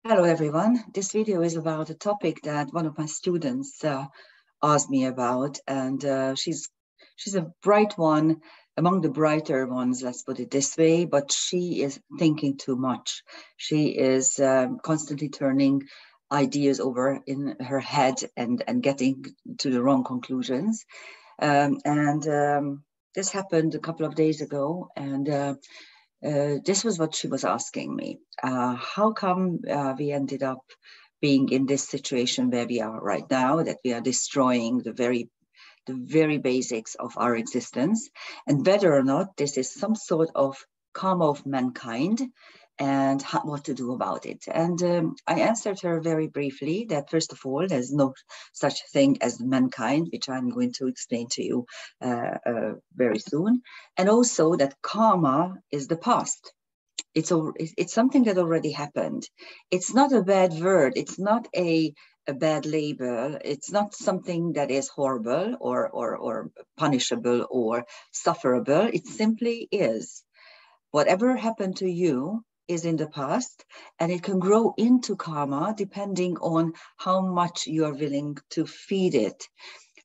Hello everyone. This video is about a topic that one of my students asked me about, and she's a bright one, among the brighter ones, let's put it this way, but she is thinking too much. She is constantly turning ideas over in her head and getting to the wrong conclusions. This happened a couple of days ago, and this was what she was asking me. How come we ended up being in this situation where we are right now, that we are destroying the very basics of our existence, and whether or not this is some sort of karma of mankind, and what to do about it. And I answered her very briefly that, first of all, there's no such thing as mankind, which I'm going to explain to you very soon. And also that karma is the past. It's something that already happened. It's not a bad word. It's not a bad label. It's not something that is horrible or punishable or sufferable. It simply is. Whatever happened to you is in the past, and it can grow into karma depending on how much you are willing to feed it,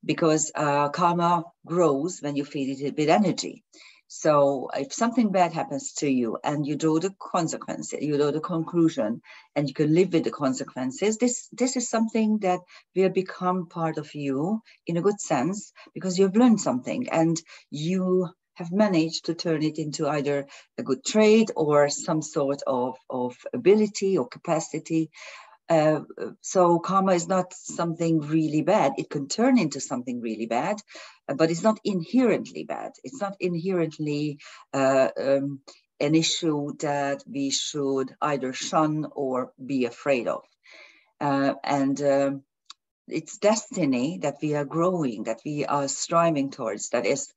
because karma grows when you feed it with energy. So if something bad happens to you and you draw the consequences, you draw the conclusion, and you can live with the consequences, this is something that will become part of you in a good sense, because you've learned something and you have managed to turn it into either a good trait or some sort of ability or capacity. So karma is not something really bad. It can turn into something really bad, but it's not inherently bad. It's not inherently an issue that we should either shun or be afraid of. It's destiny that we are growing, that we are striving towards, that is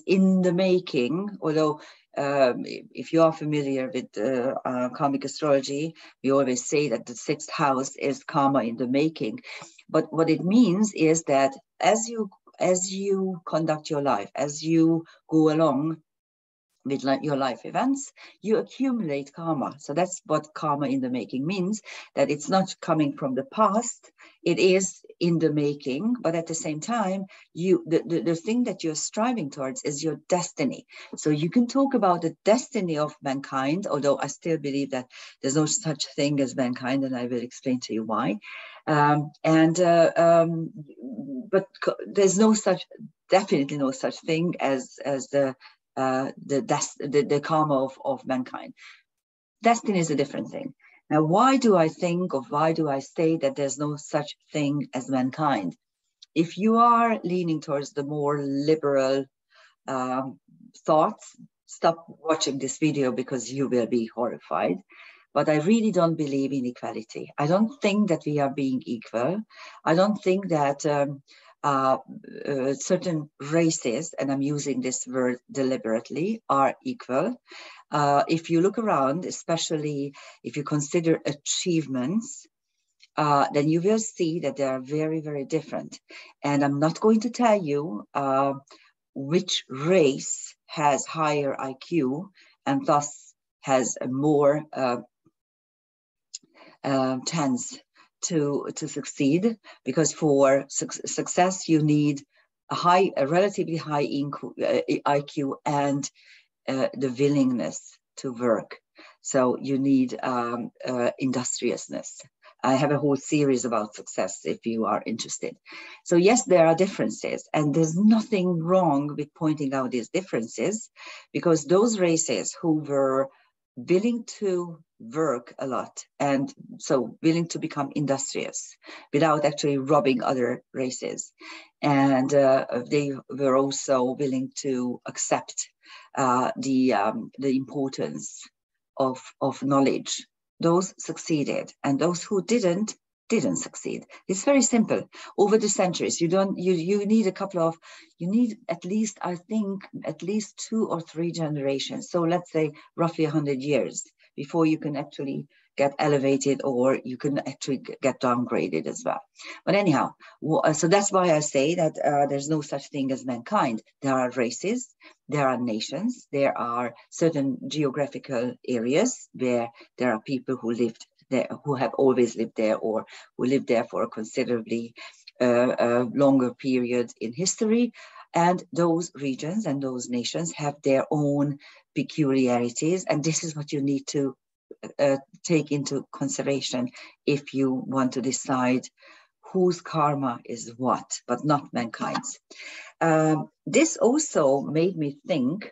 in the making. Although if you are familiar with karmic astrology, we always say that the sixth house is karma in the making. But what it means is that as you conduct your life, as you go along with your life events, you accumulate karma. So that's what karma in the making means, that it's not coming from the past, it is in the making, but at the same time, the thing that you're striving towards is your destiny. So you can talk about the destiny of mankind, although I still believe that there's no such thing as mankind, and I will explain to you why. But there's definitely no such thing as the karma of mankind. Destiny is a different thing. Now, why do I say that there's no such thing as mankind? If you are leaning towards the more liberal thoughts, stop watching this video, because you will be horrified. But I really don't believe in equality. I don't think that we are being equal. I don't think that certain races, and I'm using this word deliberately, are equal. If you look around, especially if you consider achievements, then you will see that they are very, very different. And I'm not going to tell you which race has higher IQ and thus has a more chance to succeed, because for success you need a relatively high IQ and the willingness to work. So you need industriousness. I have a whole series about success if you are interested. So yes, there are differences, and there's nothing wrong with pointing out these differences, because those races who were willing to work a lot, and so willing to become industrious without actually robbing other races, and they were also willing to accept the importance of knowledge. Those succeeded, and those who didn't succeed. It's very simple. Over the centuries, you need at least, I think, at least 2 or 3 generations. So let's say roughly 100 years before you can actually get elevated, or you can actually get downgraded as well. But anyhow, so that's why I say that there's no such thing as mankind. There are races, there are nations, there are certain geographical areas where there are people who lived there, who have always lived there, or who lived there for a considerably longer period in history. And those regions and those nations have their own peculiarities. And this is what you need to take into consideration if you want to decide whose karma is what, but not mankind's. This also made me think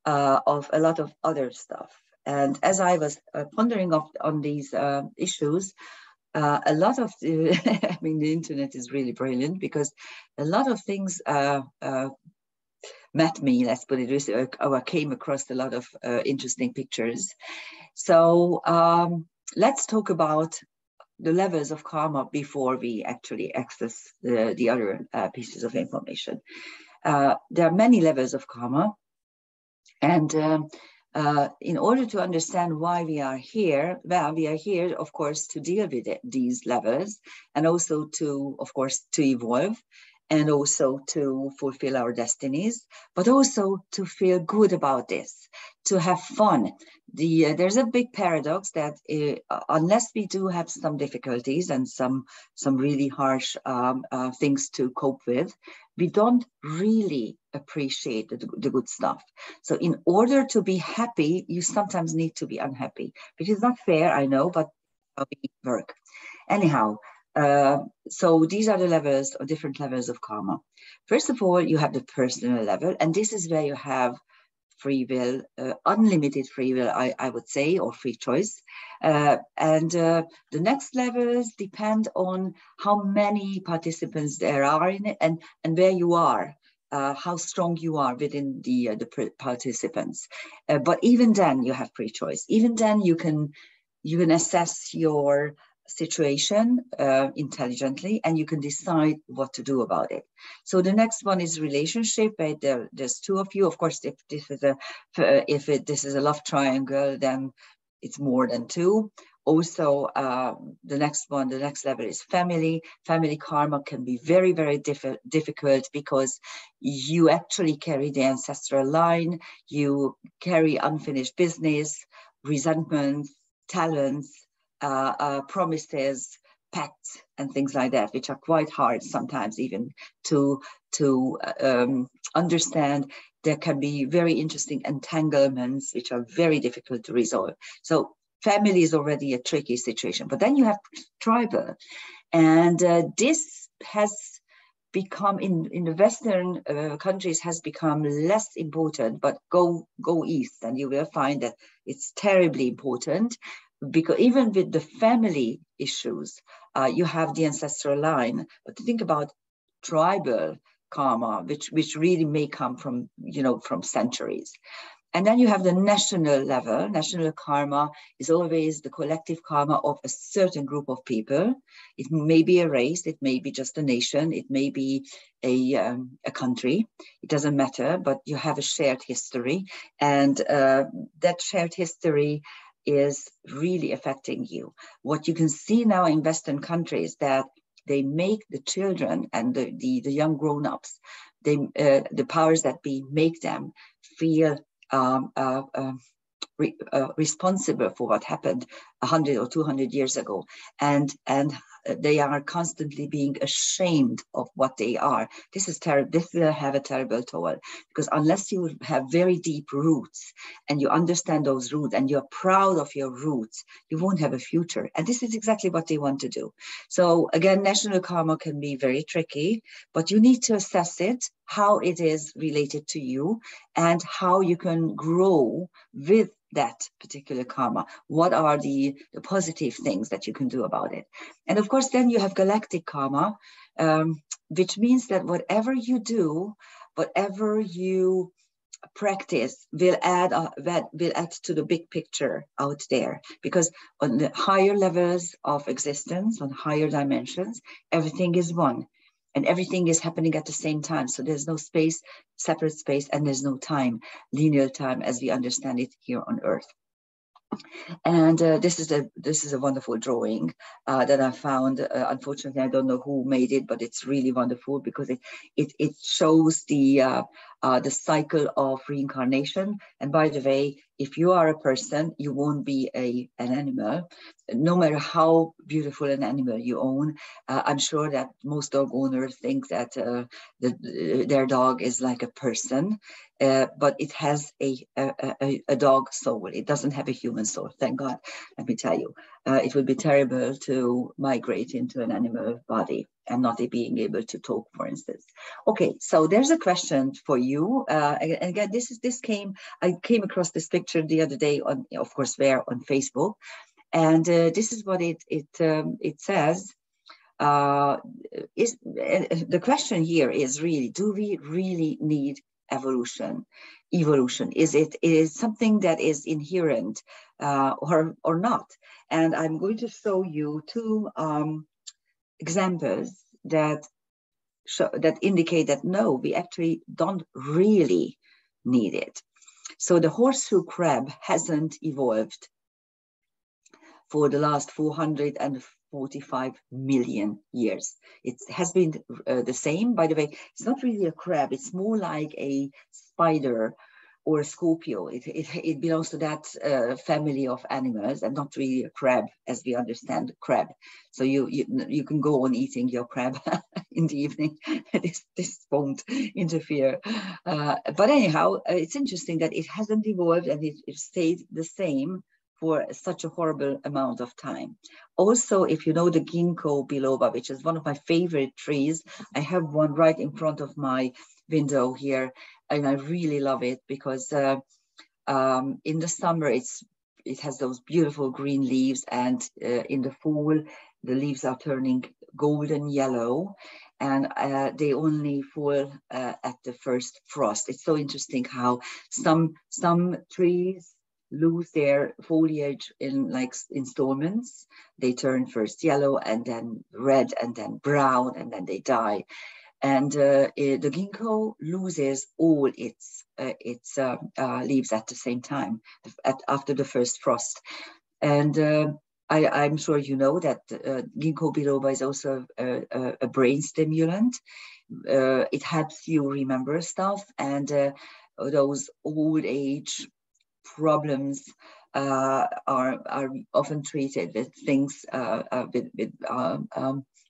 of a lot of other stuff. And as I was pondering on these issues, a lot of the, I mean, the internet is really brilliant, because a lot of things met me, let's put it this way, or I came across a lot of interesting pictures. So let's talk about the levels of karma before we actually access the other pieces of information. There are many levels of karma, and in order to understand why we are here, well, we are here, of course, to deal with these levels, and also to, of course, to evolve, and also to fulfill our destinies, but also to feel good about this, to have fun. There's a big paradox that unless we do have some difficulties and some really harsh things to cope with, we don't really appreciate the good stuff. So in order to be happy, you sometimes need to be unhappy, which is not fair, I know, but how we work. Anyhow, so these are the levels, or different levels of karma. First of all, you have the personal level, and this is where you have free will, unlimited free will, I would say, or free choice. And the next levels depend on how many participants there are in it, and where you are, how strong you are within the participants. But even then, you have free choice. Even then, you can assess your situation intelligently, and you can decide what to do about it. So the next one is relationship. Right? There's two of you. Of course, if this is a love triangle, then it's more than two. Also, the next level is family. Family karma can be very, very difficult, because you actually carry the ancestral line, you carry unfinished business, resentments, talents, promises, pacts, and things like that, which are quite hard sometimes even to understand. There can be very interesting entanglements which are very difficult to resolve. So family is already a tricky situation, but then you have tribal, and this has become in the Western countries has become less important, but go east and you will find that it's terribly important. Because even with the family issues, you have the ancestral line. But think about tribal karma, which really may come from centuries. And then you have the national level. National karma is always the collective karma of a certain group of people. It may be a race, it may be just a nation, it may be a country. It doesn't matter, but you have a shared history, and that shared history is really affecting you. What you can see now in Western countries, that they make the children and the young grown-ups, the powers that be, make them feel responsible for what happened 100 or 200 years ago, and they are constantly being ashamed of what they are. This is terrible. This will have a terrible toll, because unless you have very deep roots and you understand those roots and you're proud of your roots, you won't have a future. And this is exactly what they want to do. So again, national karma can be very tricky, but you need to assess it, how it is related to you, and how you can grow with that particular karma. What are the positive things that you can do about it? And of course, then you have galactic karma, which means that whatever you do, whatever you practice will add to the big picture out there. Because on the higher levels of existence, on higher dimensions, everything is one. And everything is happening at the same time. So there's no space, separate space, and there's no time, linear time as we understand it here on Earth. And this is a wonderful drawing that I found. Unfortunately, I don't know who made it, but it's really wonderful, because it shows the cycle of reincarnation. And by the way, if you are a person, you won't be an animal. No matter how beautiful an animal you own, I'm sure that most dog owners think that their dog is like a person, but it has a dog soul. It doesn't have a human soul, thank God, let me tell you. It would be terrible to migrate into an animal body and not being able to talk, for instance. Okay, so there's a question for you. And again, I came across this picture the other day on, of course, on Facebook, and this is what it says. The question here is really: do we really need evolution? Is something that is inherent or not? And I'm going to show you two examples that indicate that no, we actually don't really need it. So the horseshoe crab hasn't evolved for the last 445 million years. It has been the same. By the way, it's not really a crab. It's more like a spider or a scorpio. It belongs to that family of animals, and not really a crab as we understand crab. So you can go on eating your crab in the evening. This won't interfere. But anyhow, it's interesting that it hasn't evolved and it stayed the same for such a horrible amount of time. Also, if you know the ginkgo biloba, which is one of my favorite trees, I have one right in front of my window here, and I really love it because in the summer it has those beautiful green leaves, and in the fall the leaves are turning golden yellow, and they only fall at the first frost. It's so interesting how some trees lose their foliage in like installments. They turn first yellow and then red and then brown and then they die. And the ginkgo loses all its leaves at the same time after the first frost. And I'm sure you know that ginkgo biloba is also a brain stimulant. It helps you remember stuff, and those old age problems are often treated with things with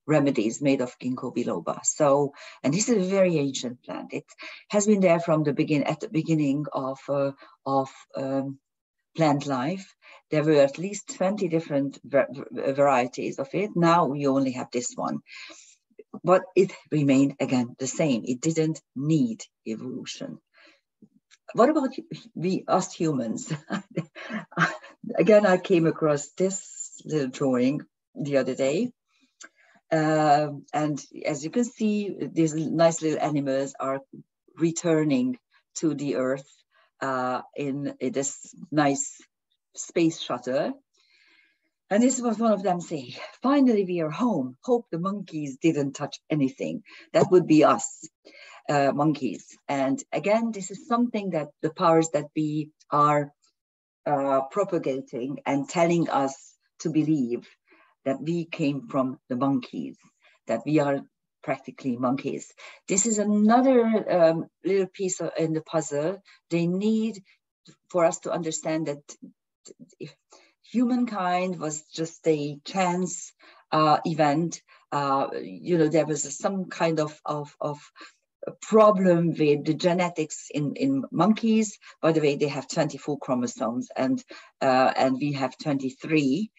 remedies made of ginkgo biloba. So, and this is a very ancient plant. It has been there from the beginning of plant life. There were at least 20 different varieties of it. Now we only have this one, but it remained again the same. It didn't need evolution. What about us humans? Again, I came across this little drawing the other day. And as you can see, these nice little animals are returning to the Earth in this nice space shuttle. And this was one of them saying, finally we are home. Hope the monkeys didn't touch anything. That would be us. Monkeys. And again, this is something that the powers that be are propagating and telling us to believe, that we came from the monkeys, that we are practically monkeys. This is another little piece in the puzzle. They need for us to understand that if humankind was just a chance event, there was some kind of problem with the genetics in monkeys. By the way, they have 24 chromosomes and we have 23.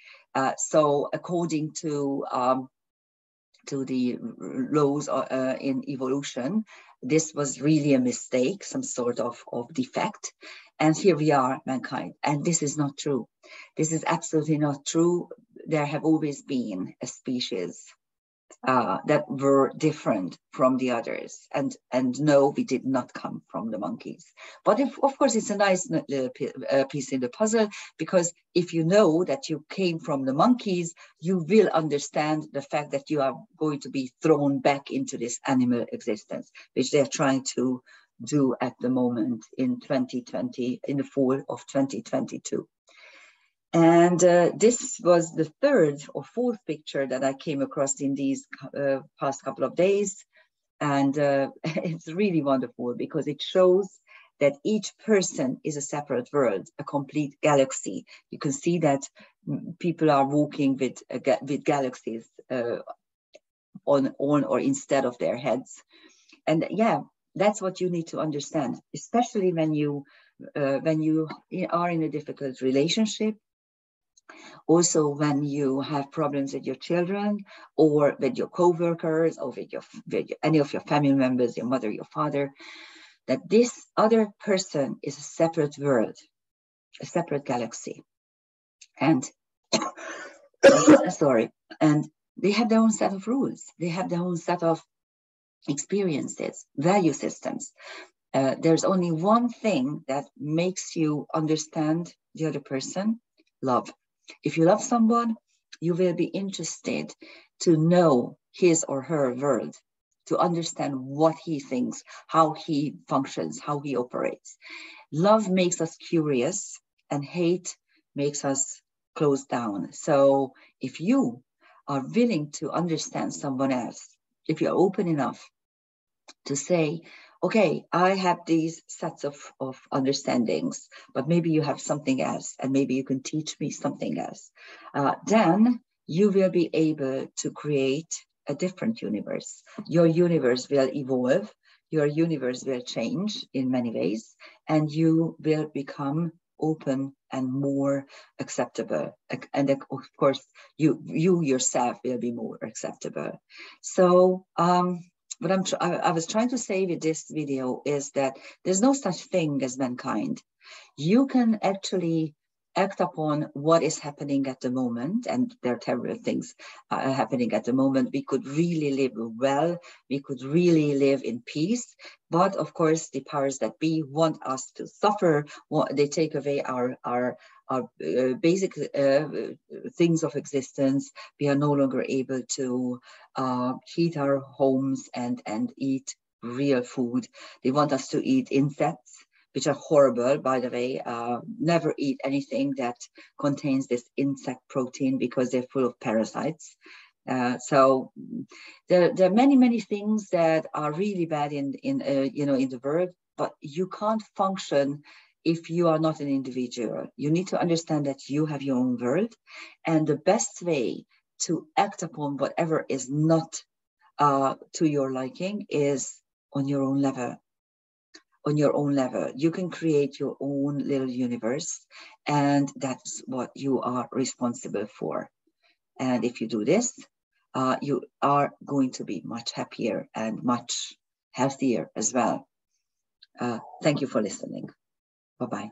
So according to the laws in evolution, this was really a mistake, some sort of defect. And here we are, mankind. And this is not true. This is absolutely not true. There have always been a species that were different from the others. And no, we did not come from the monkeys. But of course, it's a nice little piece in the puzzle, because if you know that you came from the monkeys, you will understand the fact that you are going to be thrown back into this animal existence, which they're trying to do at the moment in 2020, in the fall of 2022. And this was the third or fourth picture that I came across in these past couple of days. And it's really wonderful because it shows that each person is a separate world, a complete galaxy. You can see that people are walking with galaxies on or instead of their heads. And yeah, that's what you need to understand, especially when you are in a difficult relationship. Also, when you have problems with your children or with your co-workers or with any of your family members, your mother, your father, that this other person is a separate world, a separate galaxy. And sorry, and they have their own set of rules. They have their own set of experiences, value systems. There's only one thing that makes you understand the other person: love. If you love someone, you will be interested to know his or her world, to understand what he thinks, how he functions, how he operates. Love makes us curious, and hate makes us close down. So if you are willing to understand someone else, if you're open enough to say, okay, I have these sets of understandings, but maybe you have something else, and maybe you can teach me something else, then you will be able to create a different universe. Your universe will evolve, your universe will change in many ways, and you will become open and more acceptable. And of course, you yourself will be more acceptable. So, what I was trying to say with this video is that there's no such thing as mankind. You can actually act upon what is happening at the moment, and there are terrible things happening at the moment. We could really live well, we could really live in peace, but of course the powers that be want us to suffer. They take away our basic things of existence. We are no longer able to heat our homes and eat real food. They want us to eat insects, which are horrible, by the way. Never eat anything that contains this insect protein because they're full of parasites. So there are many things that are really bad in the world, but you can't function if you are not an individual. You need to understand that you have your own world, and the best way to act upon whatever is not to your liking is on your own level. On your own level, you can create your own little universe, and that's what you are responsible for. And if you do this, you are going to be much happier and much healthier as well. Thank you for listening. Bye-bye.